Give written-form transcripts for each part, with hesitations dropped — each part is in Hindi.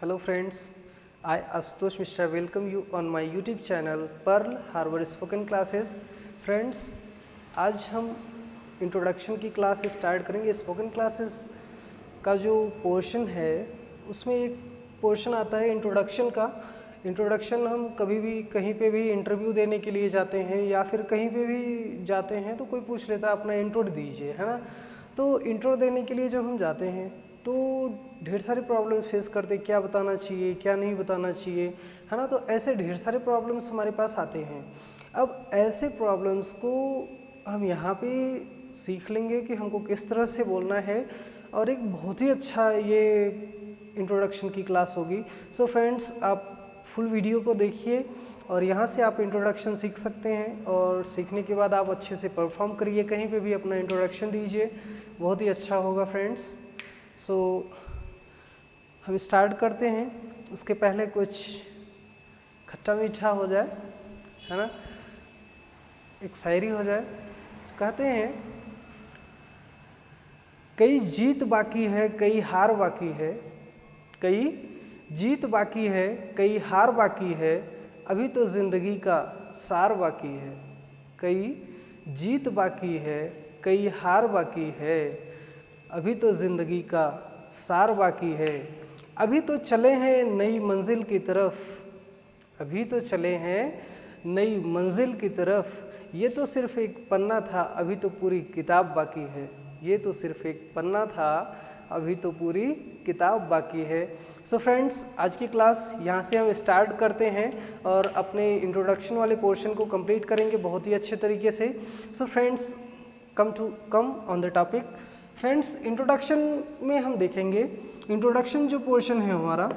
Hello friends, I Ashutosh Mishra welcome you on my YouTube channel Pearl Harbor Spoken Classes. Friends, आज हम इंट्रोडक्शन की क्लास स्टार्ट करेंगे। स्पोकन क्लासेस का जो पोर्शन है उसमें एक पोर्शन आता है इंट्रोडक्शन का। इंट्रोडक्शन हम कभी भी कहीं पे भी इंटरव्यू देने के लिए जाते हैं या फिर कहीं पे भी जाते हैं तो कोई पूछ लेता है अपना इंट्रो दीजिए, है ना। तो इंट्रो देने के लिए जब हम जाते हैं तो ढेर सारे प्रॉब्लम फेस करते, क्या बताना चाहिए क्या नहीं बताना चाहिए, है ना। तो ऐसे ढेर सारे प्रॉब्लम्स हमारे पास आते हैं। अब ऐसे प्रॉब्लम्स को हम यहाँ पे सीख लेंगे कि हमको किस तरह से बोलना है और एक बहुत ही अच्छा ये इंट्रोडक्शन की क्लास होगी। सो फ्रेंड्स, आप फुल वीडियो को देखिए और यहाँ से आप इंट्रोडक्शन सीख सकते हैं और सीखने के बाद आप अच्छे से परफॉर्म करिए, कहीं पे भी अपना इंट्रोडक्शन दीजिए, बहुत ही अच्छा होगा फ्रेंड्स। सो हम स्टार्ट करते हैं। उसके पहले कुछ खट्टा मीठा हो जाए, है ना, एक शायरी हो जाए। कहते हैं कई जीत बाकी है कई हार बाकी है, कई जीत बाकी है कई हार बाकी है, अभी तो ज़िंदगी का सार बाकी है। कई जीत बाकी है कई हार बाकी है, अभी तो ज़िंदगी का सार बाकी है। अभी तो चले हैं नई मंजिल की तरफ, अभी तो चले हैं नई मंजिल की तरफ, ये तो सिर्फ एक पन्ना था अभी तो पूरी किताब बाकी है। ये तो सिर्फ एक पन्ना था अभी तो पूरी किताब बाकी है। सो फ्रेंड्स, आज की क्लास यहाँ से हम स्टार्ट करते हैं और अपने इंट्रोडक्शन वाले पोर्शन को कंप्लीट करेंगे बहुत ही अच्छे तरीके से। So friends, come on the topic. Friends, introduction में हम देखेंगे, इंट्रोडक्शन जो पोर्शन है हमारा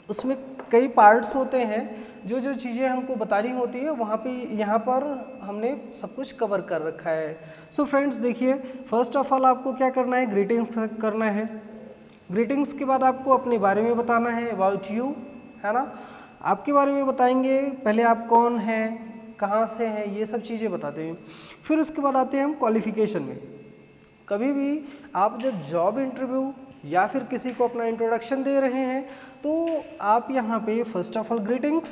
उसमें कई पार्ट्स होते हैं। जो जो चीज़ें हमको बतानी होती है वहाँ पे यहाँ पर हमने सब कुछ कवर कर रखा है। सो फ्रेंड्स देखिए, फर्स्ट ऑफ ऑल आपको क्या करना है, ग्रीटिंग्स करना है। ग्रीटिंग्स के बाद आपको अपने बारे में बताना है, अबाउट यू, है ना। आपके बारे में बताएंगे, पहले आप कौन हैं, कहाँ से हैं, ये सब चीज़ें बताते हैं। फिर उसके बाद आते हैं हम क्वालिफिकेशन में। कभी भी आप जब जॉब इंटरव्यू या फिर किसी को अपना इंट्रोडक्शन दे रहे हैं तो आप यहाँ पे first of all greetings,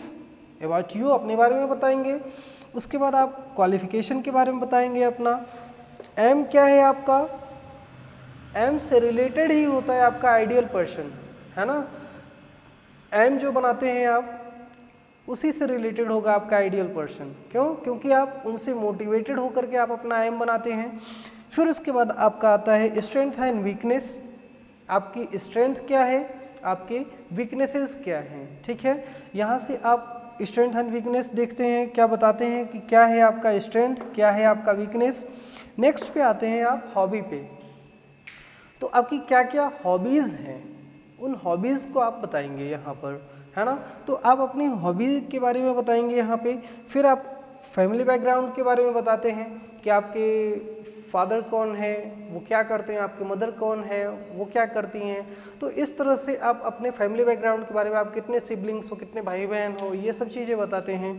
about you अपने बारे में बताएंगे। उसके बाद आप क्वालिफिकेशन के बारे में बताएंगे अपना। एम क्या है आपका, एम से रिलेटेड ही होता है आपका आइडियल पर्सन, है ना। एम जो बनाते हैं आप उसी से रिलेटेड होगा आपका आइडियल पर्सन। क्यों? क्योंकि आप उनसे मोटिवेटेड होकर के आप अपना एम बनाते हैं। फिर उसके बाद आपका आता है स्ट्रेंथ एंड वीकनेस। आपकी स्ट्रेंथ क्या है, आपके वीकनेसेस क्या हैं, ठीक है। यहाँ से आप स्ट्रेंथ एंड वीकनेस देखते हैं, क्या बताते हैं कि क्या है आपका स्ट्रेंथ, क्या है आपका वीकनेस। नेक्स्ट पे आते हैं आप हॉबी पे। तो आपकी क्या क्या हॉबीज़ हैं, उन हॉबीज़ को आप बताएंगे यहाँ पर, है ना। तो आप अपनी हॉबी के बारे में बताएंगे यहाँ पे। फिर आप फैमिली बैकग्राउंड के बारे में बताते हैं कि आपके फादर कौन है, वो क्या करते हैं, आपके मदर कौन है, वो क्या करती हैं। तो इस तरह से आप अपने फैमिली बैकग्राउंड के बारे में, आप कितने सिबलिंग्स हो, कितने भाई बहन हो, ये सब चीज़ें बताते हैं।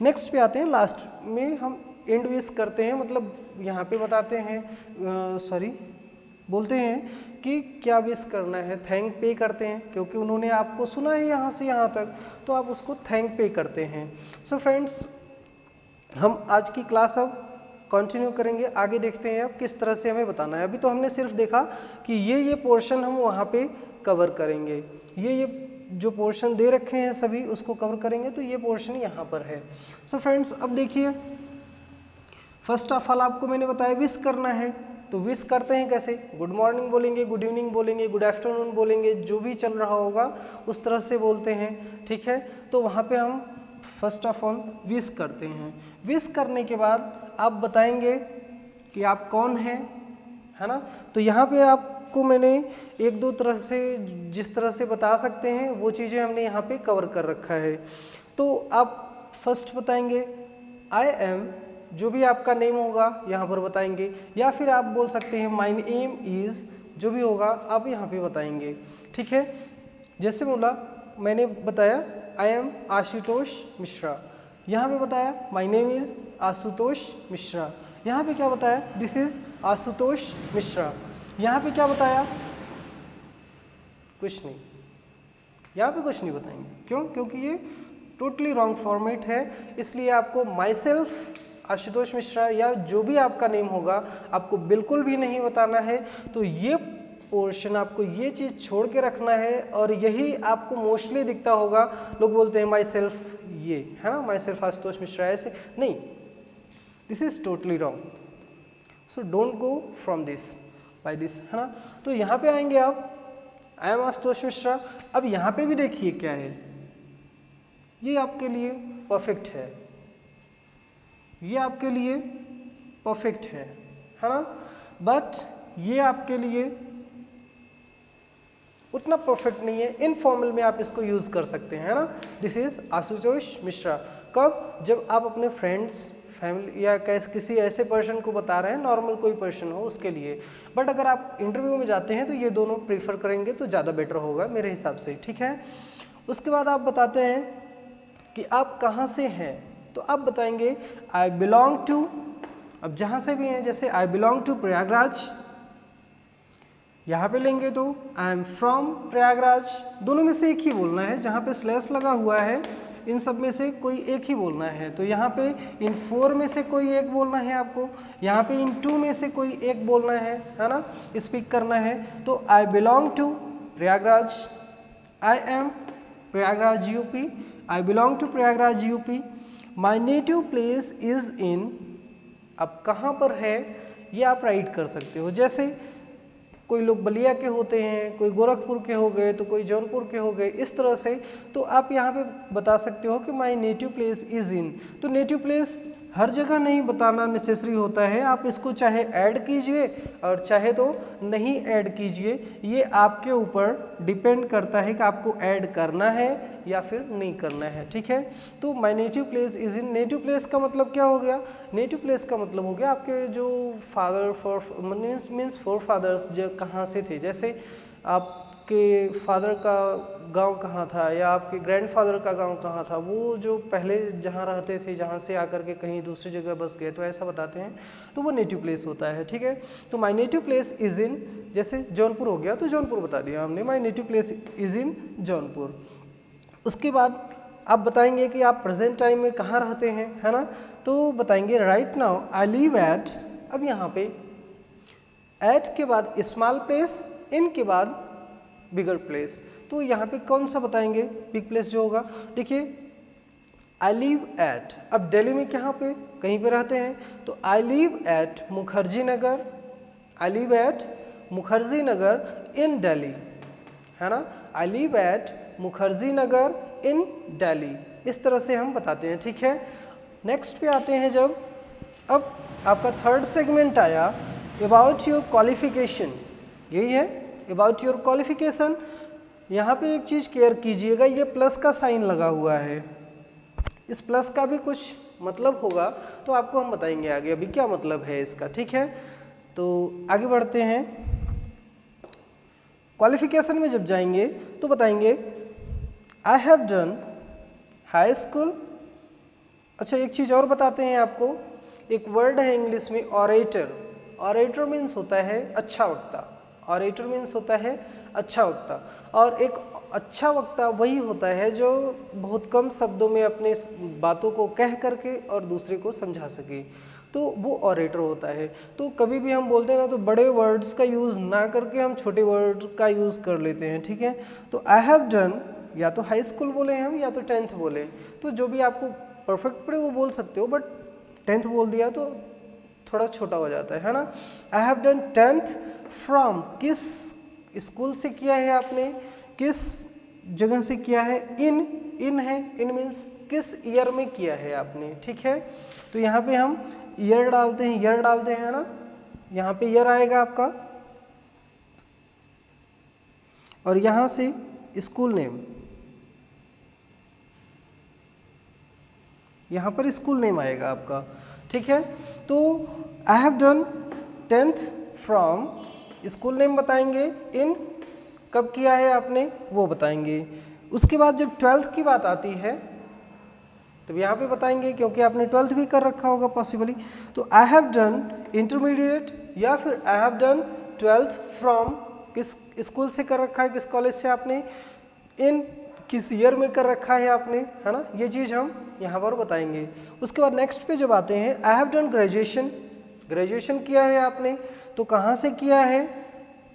नेक्स्ट पे आते हैं, लास्ट में हम एंड विश करते हैं, मतलब यहाँ पे बताते हैं, बोलते हैं कि क्या विश करना है, थैंक पे करते हैं, क्योंकि उन्होंने आपको सुना है यहाँ से यहाँ तक, तो आप उसको थैंक पे करते हैं। सो फ्रेंड्स, हम आज की क्लास अब कंटिन्यू करेंगे, आगे देखते हैं अब किस तरह से हमें बताना है। अभी तो हमने सिर्फ देखा कि ये पोर्शन हम वहाँ पे कवर करेंगे, ये जो पोर्शन दे रखे हैं सभी उसको कवर करेंगे, तो ये पोर्शन यहाँ पर है। सो फ्रेंड्स, अब देखिए, फर्स्ट ऑफ ऑल आपको मैंने बताया विश करना है। तो विश करते हैं कैसे, गुड मॉर्निंग बोलेंगे, गुड इवनिंग बोलेंगे, गुड आफ्टरनून बोलेंगे, जो भी चल रहा होगा उस तरह से बोलते हैं, ठीक है। तो वहाँ पे हम फर्स्ट ऑफ ऑल विश करते हैं। विश करने के बाद आप बताएंगे कि आप कौन हैं, है ना। तो यहाँ पे आपको मैंने एक दो तरह से, जिस तरह से बता सकते हैं वो चीज़ें हमने यहाँ पे कवर कर रखा है। तो आप फर्स्ट बताएंगे आई एम, जो भी आपका नेम होगा यहाँ पर बताएंगे, या फिर आप बोल सकते हैं माय नेम इज़, जो भी होगा आप यहाँ पे बताएंगे, ठीक है। जैसे बोला, मैंने बताया आई एम आशुतोष मिश्रा, यहाँ पे बताया my name is Ashutosh Mishra, यहाँ पे क्या बताया, दिस इज़ आशुतोष मिश्रा, यहाँ पे क्या बताया, कुछ नहीं, यहाँ पे कुछ नहीं बताएंगे। क्यों? क्योंकि ये टोटली रॉन्ग फॉर्मेट है। इसलिए आपको माई सेल्फ आशुतोष मिश्रा या जो भी आपका नेम होगा आपको बिल्कुल भी नहीं बताना है। तो ये पोर्शन आपको ये चीज़ छोड़ के रखना है और यही आपको मोस्टली दिखता होगा। लोग बोलते हैं माई सेल्फ, ये है ना, माई सेल्फ आशुतोष मिश्रा, ऐसे नहीं, this is totally wrong. So don't go from this by this, है ना। तो यहाँ पे आएंगे आप, आई एम आशुतोष मिश्रा। अब यहाँ पे भी देखिए क्या है, ये आपके लिए परफेक्ट है, ये आपके लिए परफेक्ट है ना, बट ये आपके लिए उतना परफेक्ट नहीं है। इनफॉर्मल में आप इसको यूज कर सकते हैं, है ना। This is Ashutosh Mishra. कब? जब आप अपने फ्रेंड्स, फैमिली या किसी ऐसे पर्सन को बता रहे हैं, नॉर्मल कोई पर्सन हो उसके लिए। बट अगर आप इंटरव्यू में जाते हैं तो ये दोनों प्रीफर करेंगे तो ज़्यादा बेटर होगा मेरे हिसाब से, ठीक है। उसके बाद आप बताते हैं कि आप कहाँ से हैं, तो आप बताएंगे आई बिलोंग टू, अब जहाँ से भी हैं, जैसे आई बिलोंग टू प्रयागराज, यहाँ पे लेंगे तो आई एम फ्रॉम प्रयागराज। दोनों में से एक ही बोलना है, जहाँ पे स्लैश लगा हुआ है इन सब में से कोई एक ही बोलना है। तो यहाँ पे इन 4 में से कोई एक बोलना है आपको, यहाँ पे इन 2 में से कोई एक बोलना है ना, स्पीक करना है। तो I belong to Prayagraj, I am Prayagraj UP, I belong to Prayagraj UP, my native place is in, अब कहाँ पर है ये आप राइट कर सकते हो। जैसे कोई लोग बलिया के होते हैं, कोई गोरखपुर के हो गए, तो कोई जौनपुर के हो गए, इस तरह से। तो आप यहाँ पे बता सकते हो कि माई नेटिव प्लेस इज इन। तो नेटिव प्लेस हर जगह नहीं बताना नेसेसरी होता है, आप इसको चाहे ऐड कीजिए और चाहे तो नहीं ऐड कीजिए, ये आपके ऊपर डिपेंड करता है कि आपको ऐड करना है या फिर नहीं करना है, ठीक है। तो माई native place is in, native place का मतलब क्या हो गया? नेटिव प्लेस का मतलब हो गया आपके जो फादर मीन्स फोर फादर्स जो कहाँ से थे। जैसे आपके फादर का गांव कहाँ था या आपके ग्रैंडफादर का गांव कहाँ था, वो जो पहले जहाँ रहते थे, जहाँ से आकर के कहीं दूसरी जगह बस गए, तो ऐसा बताते हैं, तो वो नेटिव प्लेस होता है, ठीक है। तो माई नेटिव प्लेस इज इन, जैसे जौनपुर हो गया तो जौनपुर बता दिया हमने, माई नेटिव प्लेस इज इन जौनपुर। उसके बाद आप बताएंगे कि आप प्रेजेंट टाइम में कहाँ रहते हैं, है ना। तो बताएंगे right now I live eight, अब यहाँ पे एट के बाद स्मॉल प्लेस, इन के बाद बिगर प्लेस। तो यहाँ पे कौन सा बताएंगे? बिग प्लेस जो होगा। देखिए आई लिव एट, अब दिल्ली में कहाँ पे कहीं पे रहते हैं, तो I live at Mukherjee Nagar, I live at Mukherjee Nagar in Delhi, है ना। I live at Mukherjee Nagar in Delhi, इस तरह से हम बताते हैं, ठीक है। नेक्स्ट पे आते हैं जब, अब आपका थर्ड सेगमेंट आया अबाउट योर क्वालिफिकेशन, यही है अबाउट योर क्वालिफिकेशन। यहाँ पे एक चीज़ केयर कीजिएगा, ये प्लस का साइन लगा हुआ है, इस प्लस का भी कुछ मतलब होगा, तो आपको हम बताएंगे आगे अभी क्या मतलब है इसका, ठीक है। तो आगे बढ़ते हैं, क्वालिफिकेशन में जब जाएंगे तो बताएंगे I have done high school. अच्छा एक चीज़ और बताते हैं आपको, एक वर्ड है इंग्लिश में ऑरेटर, ऑरेटर मीन्स होता है अच्छा वक्ता, ऑरेटर मीन्स होता है अच्छा वक्ता, और एक अच्छा वक्ता वही होता है जो बहुत कम शब्दों में अपने बातों को कह करके और दूसरे को समझा सके, तो वो ऑरेटर होता है। तो कभी भी हम बोलते हैं ना, तो बड़े वर्ड्स का यूज़ ना करके हम छोटे वर्ड का यूज़ कर लेते हैं, ठीक है। तो आई हैव डन, या तो हाई स्कूल बोले हम या तो 10th बोले, तो जो भी आपको परफेक्ट पड़े वो बोल सकते हो, बट 10th बोल दिया तो थोड़ा छोटा हो जाता है ना। I have done 10th from, किस स्कूल से किया है आपने, किस जगह से किया है, इन है, इन मीन्स किस ईयर में किया है आपने, ठीक है। तो यहाँ पे हम ईयर डालते हैं, ना, यहाँ पे ईयर आएगा आपका, और यहाँ से स्कूल नेम, यहाँ पर स्कूल नेम आएगा आपका, ठीक है। तो I have done 10th from, school name बताएंगे, इन कब किया है आपने वो बताएंगे। उसके बाद जब 12th की बात आती है तब यहाँ पे बताएंगे, क्योंकि आपने 12th भी कर रखा होगा पॉसिबली। तो आई हैव डन इंटरमीडिएट या फिर I have done 12th from, किस स्कूल से कर रखा है, किस कॉलेज से आपने, इन किस ईयर में कर रखा है आपने, है ना, ये चीज़ हम यहाँ पर बताएंगे। उसके बाद नेक्स्ट पे जब आते हैं, I have done graduation, graduation किया है आपने तो कहाँ से किया है,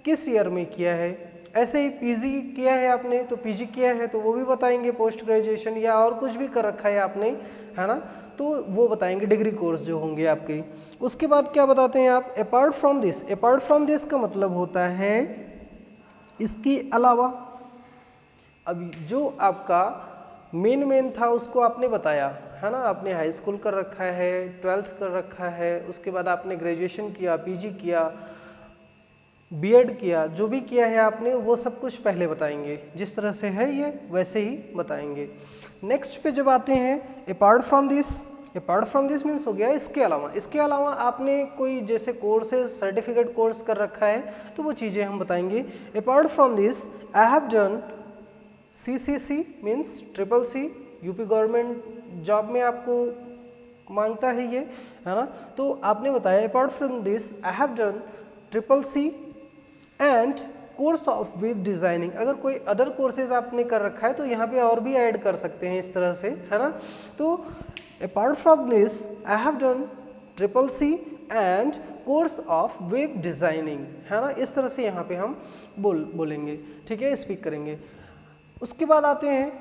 किस ईयर में किया है। ऐसे ही पीजी किया है आपने तो पीजी किया है तो वो भी बताएंगे, पोस्ट ग्रेजुएशन या और कुछ भी कर रखा है आपने, है ना, तो वो बताएंगे डिग्री कोर्स जो होंगे आपके। उसके बाद क्या बताते हैं आप, apart from this, apart from this का मतलब होता है इसके अलावा। अब जो आपका मेन था उसको आपने बताया, है ना, आपने हाई स्कूल कर रखा है, 12th कर रखा है, उसके बाद आपने ग्रेजुएशन किया, पीजी किया, बीएड किया, जो भी किया है आपने वो सब कुछ पहले बताएंगे, जिस तरह से है ये वैसे ही बताएंगे। नेक्स्ट पे जब आते हैं, apart from this, apart from this means हो गया इसके अलावा। इसके अलावा आपने कोई जैसे कोर्सेज सर्टिफिकेट कोर्स कर रखा है तो वो चीज़ें हम बताएंगे। Apart from this I have done CCC means CCC, UP government job में आपको मांगता है ये, है ना, तो आपने बताया apart from this I have done CCC and course of web designing. अगर कोई अदर कोर्सेज आपने कर रखा है तो यहाँ पे और भी ऐड कर सकते हैं इस तरह से, है ना। तो apart from this I have done CCC and course of web designing, है ना, इस तरह से यहाँ पे हम बोलेंगे, ठीक है, स्पीक करेंगे। उसके बाद आते हैं,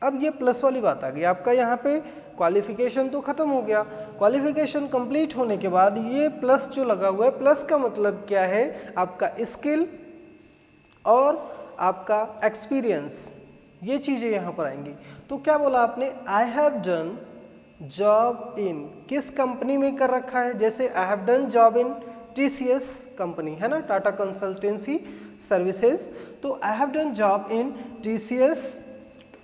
अब ये प्लस वाली बात आ गई आपका, यहाँ पे क्वालिफिकेशन तो खत्म हो गया, क्वालिफिकेशन कंप्लीट होने के बाद ये प्लस जो लगा हुआ है, प्लस का मतलब क्या है, आपका स्किल और आपका एक्सपीरियंस, ये चीज़ें यहाँ पर आएंगी। तो क्या बोला आपने, I have done job in, किस कंपनी में कर रखा है, जैसे I have done job in TCS company, है ना, टाटा कंसल्टेंसी सर्विसेज, तो I have done job in TCS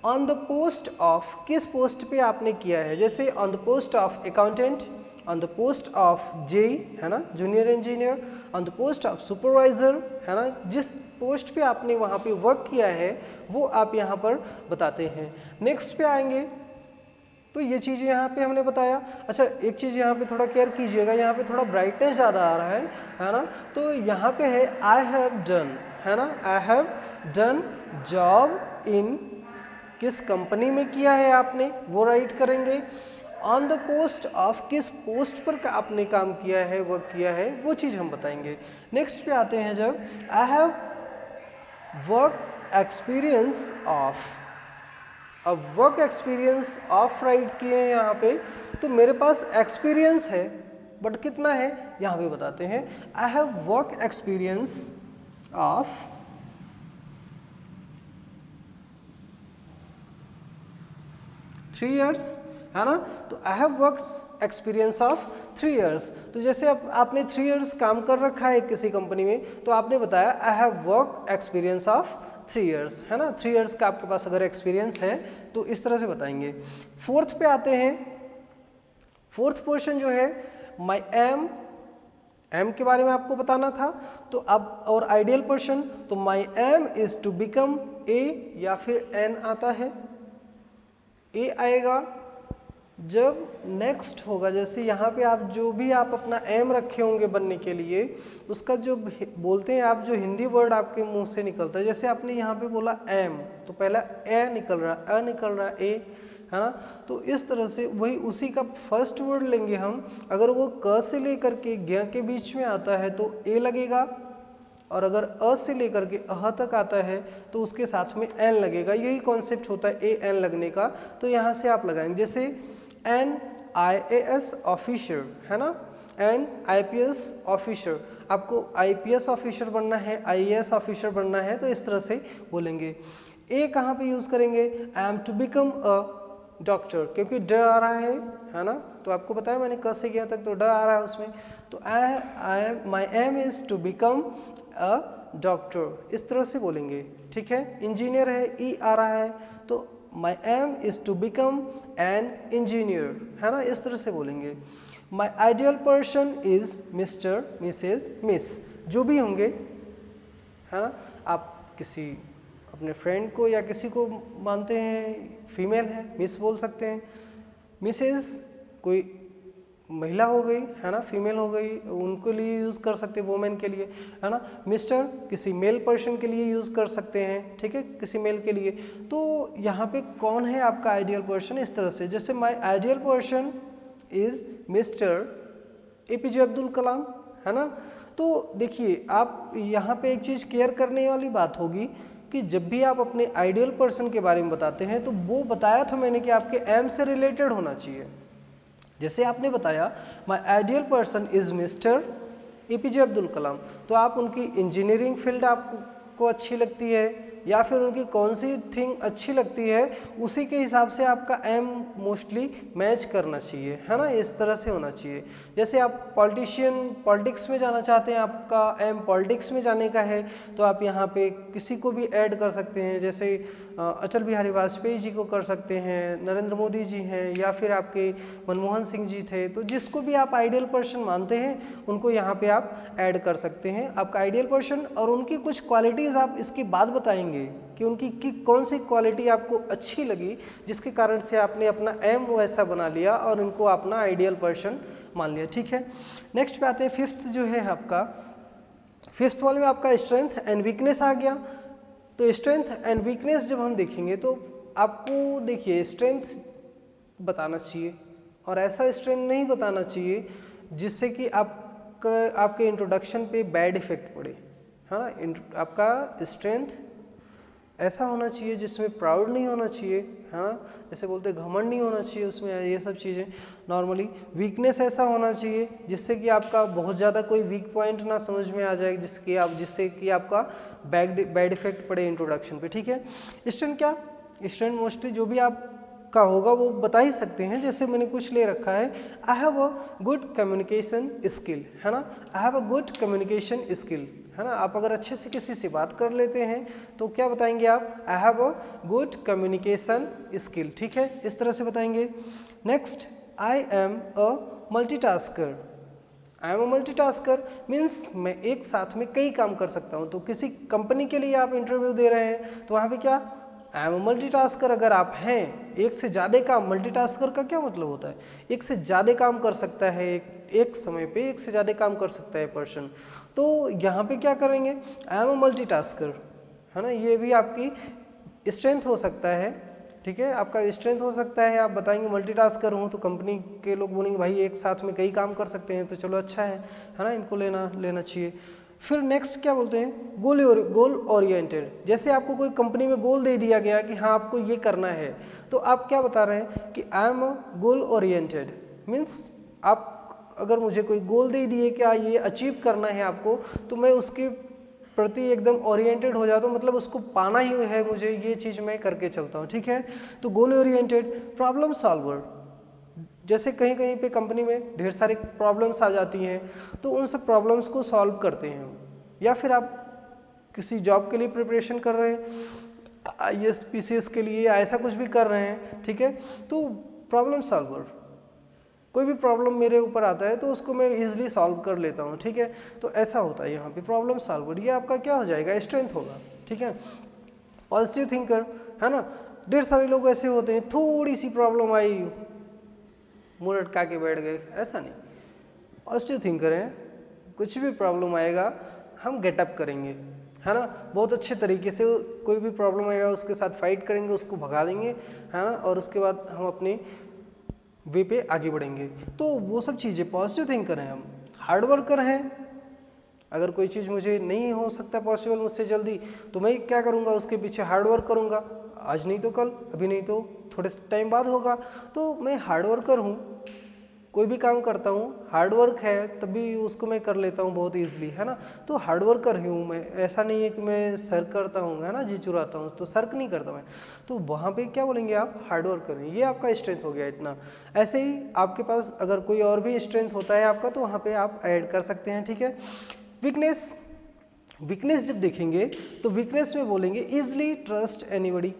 on the post of, किस पोस्ट पे आपने किया है, जैसे on the post of accountant, on the post of JE, है ना, junior engineer, on the post of supervisor, है ना, जिस पोस्ट पे आपने वहाँ पे वर्क किया है वो आप यहाँ पर बताते हैं। नेक्स्ट पे आएंगे तो ये चीज़ें यहाँ पे हमने बताया। अच्छा, एक चीज़ यहाँ पे थोड़ा केयर कीजिएगा, यहाँ पे थोड़ा ब्राइटनेस ज़्यादा आ रहा है ना, तो यहाँ पे है आई हैव डन, है ना, I have done job in, किस कंपनी में किया है आपने वो राइट करेंगे। ऑन द पोस्ट ऑफ, किस पोस्ट पर आपने काम किया है, वर्क किया है, वो चीज़ हम बताएंगे। नेक्स्ट पे आते हैं, जब I have work experience of, अब वर्क एक्सपीरियंस ऑफ राइट किए हैं यहाँ पे, तो मेरे पास एक्सपीरियंस है बट कितना है यहाँ पे बताते हैं, I have work experience of 3 years, है ना, तो I have work experience of 3 years। तो जैसे आपने 3 years काम कर रखा है किसी कंपनी में तो आपने बताया I have work experience of 3 years, है ना, 3 years का आपके पास अगर एक्सपीरियंस है तो इस तरह से बताएंगे। फोर्थ पे आते हैं, फोर्थ पोर्शन जो है माई एम के बारे में आपको बताना था, तो अब और आइडियल पर्सन, तो my aim is to become a या फिर एन आता है, ए आएगा जब नेक्स्ट होगा, जैसे यहाँ पे आप जो भी आप अपना एम रखे होंगे बनने के लिए, उसका जो बोलते हैं आप, जो हिंदी वर्ड आपके मुंह से निकलता है, जैसे आपने यहाँ पे बोला एम तो पहला ए निकल रहा, अ निकल रहा, ए, है ना, तो इस तरह से वही उसी का फर्स्ट वर्ड लेंगे हम। अगर वो क से लेकर के ज्ञ के बीच में आता है तो ए लगेगा, और अगर अ से लेकर के अह तक आता है तो उसके साथ में एन लगेगा। यही कॉन्सेप्ट होता है ए एन लगने का, तो यहाँ से आप लगाएंगे, जैसे NIAS ऑफिसर, है ना, NIPS ऑफिसर, आपको IPS ऑफिसर बनना है, IAS ऑफिसर बनना है, तो इस तरह से बोलेंगे। ए कहाँ पे यूज़ करेंगे, I am to become a doctor, क्योंकि ड आ रहा है ना, तो आपको बताया मैंने क से गया तक तो ड आ रहा है उसमें, तो my aim is to become a doctor, इस तरह से बोलेंगे, ठीक है। इंजीनियर है, ई आ रहा है, तो my aim is to become an engineer, है ना, इस तरह से बोलेंगे। My ideal person is Mr, Mrs, Miss, जो भी होंगे, है ना, आप किसी अपने फ्रेंड को या किसी को मानते हैं फीमेल है, मिस बोल सकते हैं, मिसेज कोई महिला हो गई है ना, फीमेल हो गई, उनके लिए यूज़ कर सकते हैं, वुमेन के लिए है ना। मिस्टर किसी मेल पर्सन के लिए यूज़ कर सकते हैं, ठीक है, किसी मेल के लिए। तो यहाँ पे कौन है आपका आइडियल पर्सन, इस तरह से, जैसे my ideal person is Mr APJ Abdul Kalam, है ना। तो देखिए आप यहाँ पे एक चीज़ केयर करने वाली बात होगी कि जब भी आप अपने आइडियल पर्सन के बारे में बताते हैं तो वो बताया था मैंने कि आपके एम से रिलेटेड होना चाहिए। जैसे आपने बताया my ideal person is Mr APJ Abdul Kalam, तो आप उनकी इंजीनियरिंग फील्ड आपको अच्छी लगती है या फिर उनकी कौन सी थिंग अच्छी लगती है, उसी के हिसाब से आपका एम मोस्टली मैच करना चाहिए, है ना। इस तरह से होना चाहिए। जैसे आप पॉलिटिक्स में जाना चाहते हैं, आपका एम पॉलिटिक्स में जाने का है, तो आप यहाँ पे किसी को भी ऐड कर सकते हैं, जैसे अटल बिहारी वाजपेयी जी को कर सकते हैं, नरेंद्र मोदी जी हैं, या फिर आपके मनमोहन सिंह जी थे। तो जिसको भी आप आइडियल पर्सन मानते हैं उनको यहाँ पे आप ऐड कर सकते हैं, आपका आइडियल पर्सन। और उनकी कुछ क्वालिटीज़ आप इसके बाद बताएंगे कि उनकी कौन सी क्वालिटी आपको अच्छी लगी, जिसके कारण से आपने अपना एम वैसा बना लिया और इनको अपना आइडियल पर्सन मान लिया, ठीक है। नेक्स्ट पे आते हैं, फिफ्थ जो है आपका, फिफ्थ वाले में आपका स्ट्रेंथ एंड वीकनेस आ गया। तो स्ट्रेंथ एंड वीकनेस जब हम देखेंगे तो आपको देखिए स्ट्रेंथ बताना चाहिए और ऐसा स्ट्रेंथ नहीं बताना चाहिए जिससे कि आपके इंट्रोडक्शन पे बैड इफेक्ट पड़े, है ना। आपका स्ट्रेंथ ऐसा होना चाहिए जिसमें प्राउड नहीं होना चाहिए, है ना, जैसे बोलते घमंड नहीं होना चाहिए उसमें, ये सब चीज़ें नॉर्मली। वीकनेस ऐसा होना चाहिए जिससे कि आपका बहुत ज़्यादा कोई वीक पॉइंट ना समझ में आ जाए, जिससे कि आपका बैड इफेक्ट पड़े इंट्रोडक्शन पे, ठीक है। स्ट्रेंथ क्या, स्ट्रेंथ मोस्टली जो भी आपका होगा वो बता ही सकते हैं। जैसे मैंने कुछ ले रखा है, I have a good communication skill, है ना, I have a good communication skill, है ना। आप अगर अच्छे से किसी से बात कर लेते हैं तो क्या बताएंगे आप, I have a good communication skill, ठीक है, इस तरह से बताएंगे। Next, I am a multitasker, I am a multitasker means मैं एक साथ में कई काम कर सकता हूँ। तो किसी कंपनी के लिए आप इंटरव्यू दे रहे हैं तो वहाँ पे क्या, आई एम अ मल्टीटास्कर अगर आप हैं, एक से ज़्यादा काम, मल्टीटास्कर का क्या मतलब होता है, एक से ज़्यादा काम कर सकता है, एक समय पे एक से ज़्यादा काम कर सकता है पर्सन। तो यहाँ पे क्या करेंगे, आई एम अ मल्टीटास्कर, है ना, ये भी आपकी स्ट्रेंथ हो सकता है, ठीक है, आपका स्ट्रेंथ हो सकता है। आप बताएंगे मल्टीटास्कर हूँ तो कंपनी के लोग बोलेंगे भाई एक साथ में कई काम कर सकते हैं, तो चलो अच्छा है ना, इनको लेना चाहिए। फिर नेक्स्ट क्या बोलते हैं, गोल ओरिएंटेड। जैसे आपको कोई कंपनी में गोल दे दिया गया कि हाँ आपको ये करना है, तो आप क्या बता रहे हैं कि I am goal oriented, means आप अगर मुझे कोई गोल दे दिए क्या ये अचीव करना है आपको, तो मैं उसके प्रति एकदम ओरिएंटेड हो जाता हूँ, मतलब उसको पाना ही है मुझे, ये चीज़ मैं करके चलता हूँ, ठीक है। तो गोल ओरिएंटेड। प्रॉब्लम सॉल्वर, जैसे कहीं कहीं पे कंपनी में ढेर सारी प्रॉब्लम्स आ जाती हैं तो उन सब प्रॉब्लम्स को सॉल्व करते हैं। या फिर आप किसी जॉब के लिए प्रिपरेशन कर रहे हैं, IAS PCS के लिए ऐसा कुछ भी कर रहे हैं, ठीक है, तो प्रॉब्लम सॉल्वर, कोई भी प्रॉब्लम मेरे ऊपर आता है तो उसको मैं इजीली सॉल्व कर लेता हूँ, ठीक है। तो ऐसा होता है यहाँ पे प्रॉब्लम सॉल्वर, ये आपका क्या हो जाएगा, स्ट्रेंथ होगा, ठीक है। पॉजिटिव थिंकर, है ना, ढेर सारे लोग ऐसे होते हैं थोड़ी सी प्रॉब्लम आई मुंह लटका के बैठ गए, ऐसा नहीं। पॉजिटिव थिंकर हैं, कुछ भी प्रॉब्लम आएगा हम गेटअप करेंगे, है ना, बहुत अच्छे तरीके से कोई भी प्रॉब्लम आएगा उसके साथ फाइट करेंगे, उसको भगा देंगे, है ना, और उसके बाद हम अपने वे पे आगे बढ़ेंगे। तो वो सब चीज़ें पॉजिटिव थिंकर हैं हम। हार्ड वर्कर हैं, अगर कोई चीज़ मुझे नहीं हो सकता पॉसिबल मुझसे जल्दी तो मैं क्या करूँगा, उसके पीछे हार्ड वर्क करूँगा, आज नहीं तो कल, अभी नहीं तो थोड़े टाइम बाद होगा। तो मैं हार्ड वर्कर हूँ, कोई भी काम करता हूँ हार्ड वर्क है तभी उसको मैं कर लेता हूँ बहुत ईजिली, है ना। तो हार्ड वर्कर ही हूँ मैं, ऐसा नहीं है कि मैं सर्क करता हूँ, है ना, जी चुराता हूँ, तो सर्क नहीं करता मैं। तो वहाँ पे क्या बोलेंगे आप, हार्ड वर्कर हैं, ये आपका स्ट्रेंथ हो गया इतना। ऐसे ही आपके पास अगर कोई और भी स्ट्रेंथ होता है आपका तो वहाँ पे आप ऐड कर सकते हैं, ठीक है। वीकनेस, वीकनेस जब देखेंगे तो वीकनेस में बोलेंगे इजली ट्रस्ट एनीबडी।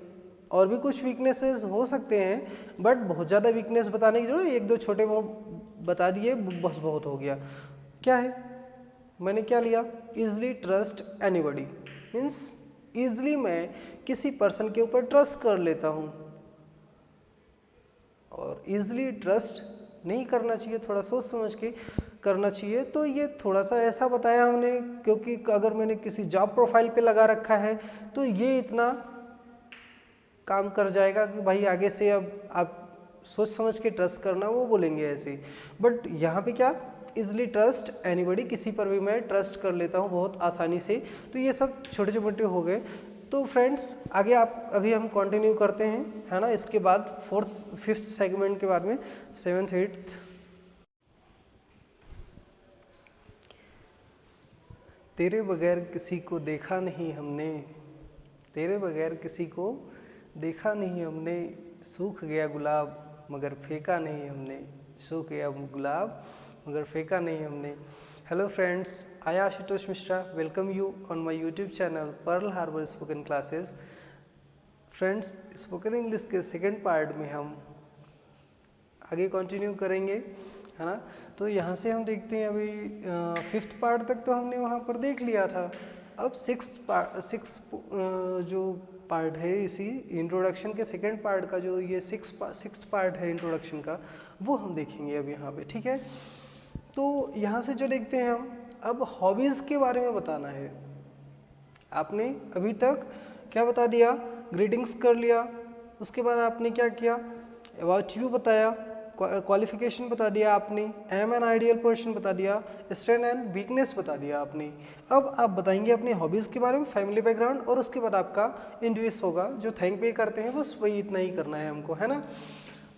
और भी कुछ वीकनेसेस हो सकते हैं बट बहुत ज़्यादा वीकनेस बताने की जरूरत, एक दो छोटे वो बता दिए बस बहुत हो गया। क्या है, मैंने क्या लिया, easily trust anybody means easily मैं किसी पर्सन के ऊपर ट्रस्ट कर लेता हूँ। और इजली ट्रस्ट नहीं करना चाहिए, थोड़ा सोच समझ के करना चाहिए। तो ये थोड़ा सा ऐसा बताया हमने, क्योंकि अगर मैंने किसी जॉब प्रोफाइल पे लगा रखा है तो ये इतना काम कर जाएगा कि भाई आगे से अब आप सोच समझ के ट्रस्ट करना, वो बोलेंगे ऐसे। बट यहाँ पे क्या, इजली ट्रस्ट एनीबडी, किसी पर भी मैं ट्रस्ट कर लेता हूँ बहुत आसानी से। तो ये सब छोटे छोटे हो गए। तो फ्रेंड्स आगे आप अभी हम कंटिन्यू करते हैं, है ना। इसके बाद 4th 5th सेगमेंट के बाद में 7th 8th। तेरे बगैर किसी को देखा नहीं हमने, तेरे बगैर किसी को देखा नहीं हमने, सूख गया गुलाब मगर फेंका नहीं हमने, सूख गया गुलाब मगर फेंका नहीं हमने। Hello friends, I Ashutosh Mishra welcome you on my YouTube channel Pearl Harbor spoken classes. Friends, spoken English के सेकंड पार्ट में हम आगे कंटिन्यू करेंगे, है ना। तो यहाँ से हम देखते हैं अभी 5th पार्ट तक तो हमने वहाँ पर देख लिया था। अब 6th जो पार्ट है, इसी इंट्रोडक्शन के सेकंड पार्ट का जो ये 6th पार्ट है इंट्रोडक्शन का, वो हम देखेंगे अब यहाँ पे, ठीक है। तो यहाँ से जो देखते हैं हम, अब हॉबीज़ के बारे में बताना है। आपने अभी तक क्या बता दिया, ग्रीटिंग्स कर लिया, उसके बाद आपने क्या किया, अबाउट यू बताया, क्वालिफिकेशन बता दिया आपने, एम एन आइडियल पर्सन बता दिया, स्ट्रेंथ एंड वीकनेस बता दिया आपने। अब आप बताएंगे अपनी हॉबीज़ के बारे में, फैमिली बैकग्राउंड, और उसके बाद आपका इंटरव्यूस होगा जो थैंक पे करते हैं, बस वही इतना ही करना है हमको, है ना।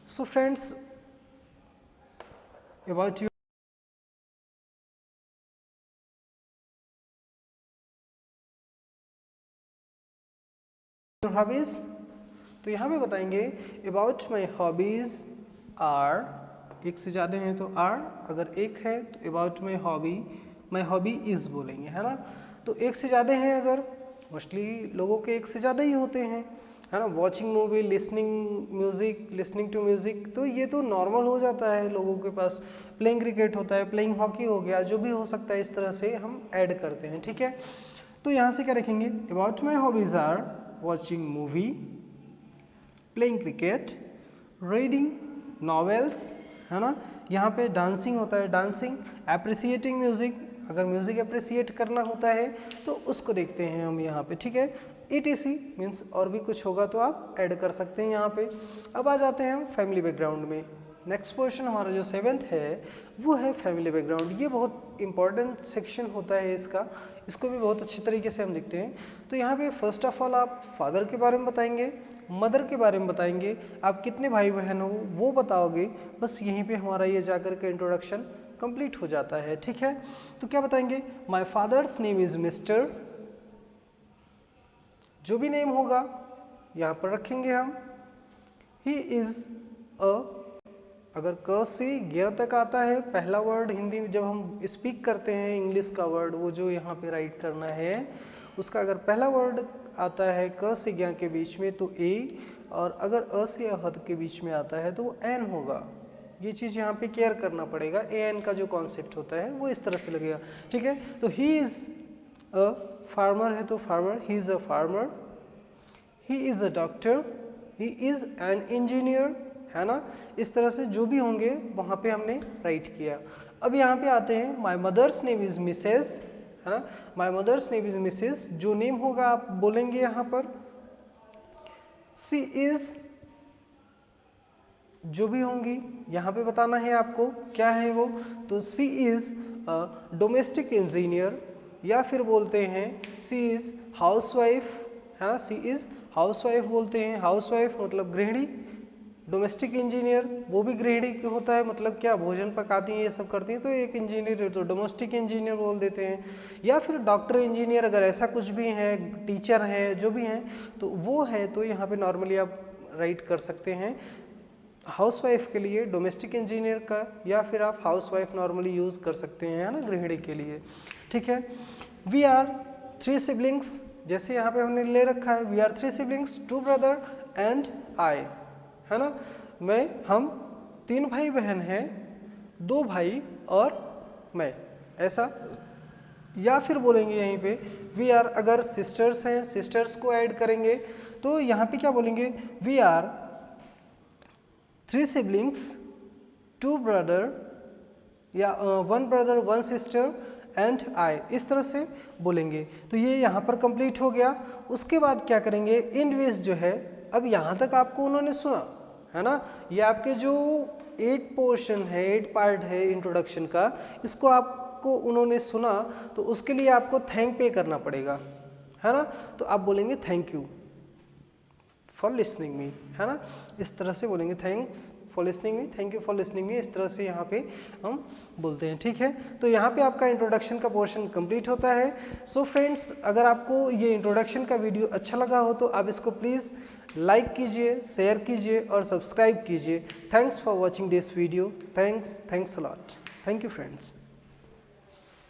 So friends, about you, hobbies, तो यहाँ पे बताएंगे अबाउट माई हॉबीज़ आर, एक से ज़्यादा हैं तो आर, अगर एक है तो अबाउट माई हॉबी इज़ बोलेंगे, है ना। तो एक से ज़्यादा हैं अगर, मोस्टली लोगों के एक से ज़्यादा ही होते हैं, है ना। Watching movie, listening to music, तो ये तो नॉर्मल हो जाता है लोगों के पास। प्लेइंग क्रिकेट होता है, प्लेइंग हॉकी हो गया, जो भी हो सकता है, इस तरह से हम ऐड करते हैं, ठीक है। तो यहाँ से क्या रखेंगे, about my hobbies are watching movie, playing cricket, reading novels, है ना। यहाँ पे डांसिंग होता है, डांसिंग, एप्रिसिएटिंग म्यूज़िक, अगर म्यूज़िक अप्रिसिएट करना होता है तो उसको देखते हैं हम यहाँ पे, ठीक है। ETC मीन्स और भी कुछ होगा तो आप ऐड कर सकते हैं यहाँ पे। अब आ जाते हैं हम फैमिली बैकग्राउंड में। नेक्स्ट क्वेश्चन हमारा जो 7th है वो है फैमिली बैकग्राउंड। ये बहुत इंपॉर्टेंट सेक्शन होता है इसका, इसको भी बहुत अच्छी तरीके से हम देखते हैं। तो यहाँ पे फर्स्ट ऑफ ऑल आप फादर के बारे में बताएंगे, मदर के बारे में बताएंगे, आप कितने भाई बहन हो वो बताओगे। बस यहीं पे हमारा ये जाकर के इंट्रोडक्शन कंप्लीट हो जाता है, ठीक है। तो क्या बताएंगे, my father's name is mister, जो भी नेम होगा यहाँ पर रखेंगे हम। ही इज़ अ, अगर क से ग तक आता है पहला वर्ड हिंदी में, जब हम स्पीक करते हैं इंग्लिश का वर्ड, वो जो यहाँ पे राइट करना है उसका अगर पहला वर्ड आता है क से ज्ञ के बीच में तो ए, और अगर अ से अहद के बीच में आता है तो वो एन होगा। ये चीज़ यहाँ पे केयर करना पड़ेगा। ए एन का जो कॉन्सेप्ट होता है वो इस तरह से लगेगा, ठीक है। तो ही इज़ अ फार्मर है तो farmer, he is a farmer, he is a doctor, he is an engineer, है ना। इस तरह से जो भी होंगे वहाँ पे हमने राइट किया। अब यहाँ पे आते हैं, my mother's name is Mrs, है ना। My mother's name is Mrs, जो नेम होगा आप बोलेंगे यहाँ पर। सी इज़, जो भी होंगी यहाँ पे बताना है आपको क्या है वो। तो सी इज़ डोमेस्टिक इंजीनियर, या फिर बोलते हैं सी इज़ हाउसवाइफ, है ना। सी इज़ हाउसवाइफ बोलते हैं, हाउसवाइफ मतलब गृहिणी। डोमेस्टिक इंजीनियर वो भी गृहिणी होता है, मतलब क्या भोजन पकाती हैं, ये सब करती हैं, तो एक इंजीनियर तो डोमेस्टिक इंजीनियर बोल देते हैं। या फिर डॉक्टर इंजीनियर, अगर ऐसा कुछ भी है, टीचर है, जो भी हैं तो वो है, तो यहाँ पे नॉर्मली आप राइट कर सकते हैं हाउसवाइफ के लिए डोमेस्टिक इंजीनियर का, या फिर आप हाउसवाइफ नॉर्मली यूज़ कर सकते हैं, है ना, गृहिणी के लिए, ठीक है। वी आर 3 सिबलिंग्स, जैसे यहाँ पे हमने ले रखा है, we are 3 siblings, 2 brother and I, है ना। हम 3 भाई बहन हैं, 2 भाई और मैं, ऐसा। या फिर बोलेंगे यहीं पे वी आर, अगर सिस्टर्स हैं सिस्टर्स को ऐड करेंगे तो यहाँ पे क्या बोलेंगे, वी आर 3 सिबलिंग्स 2 ब्रदर या 1 ब्रदर 1 सिस्टर एंड आई, इस तरह से बोलेंगे। तो ये यहाँ पर कंप्लीट हो गया। उसके बाद क्या करेंगे, इंडवेज जो है, अब यहाँ तक आपको उन्होंने सुना है ना, ये आपके जो 8 पोर्शन है, 8 पार्ट है इंट्रोडक्शन का, इसको आपको उन्होंने सुना, तो उसके लिए आपको थैंक पे करना पड़ेगा, है ना। तो आप बोलेंगे thank you for listening me, है ना, इस तरह से बोलेंगे, thanks for listening me, thank you for listening me, इस तरह से यहाँ पे हम बोलते हैं। ठीक है, तो यहाँ पे आपका इंट्रोडक्शन का पोर्शन कंप्लीट होता है। सो फ्रेंड्स, अगर आपको ये इंट्रोडक्शन का वीडियो अच्छा लगा हो तो आप इसको प्लीज़ लाइक कीजिए, शेयर कीजिए और सब्सक्राइब कीजिए। Thanks for watching this video. Thanks a lot. Thank you friends.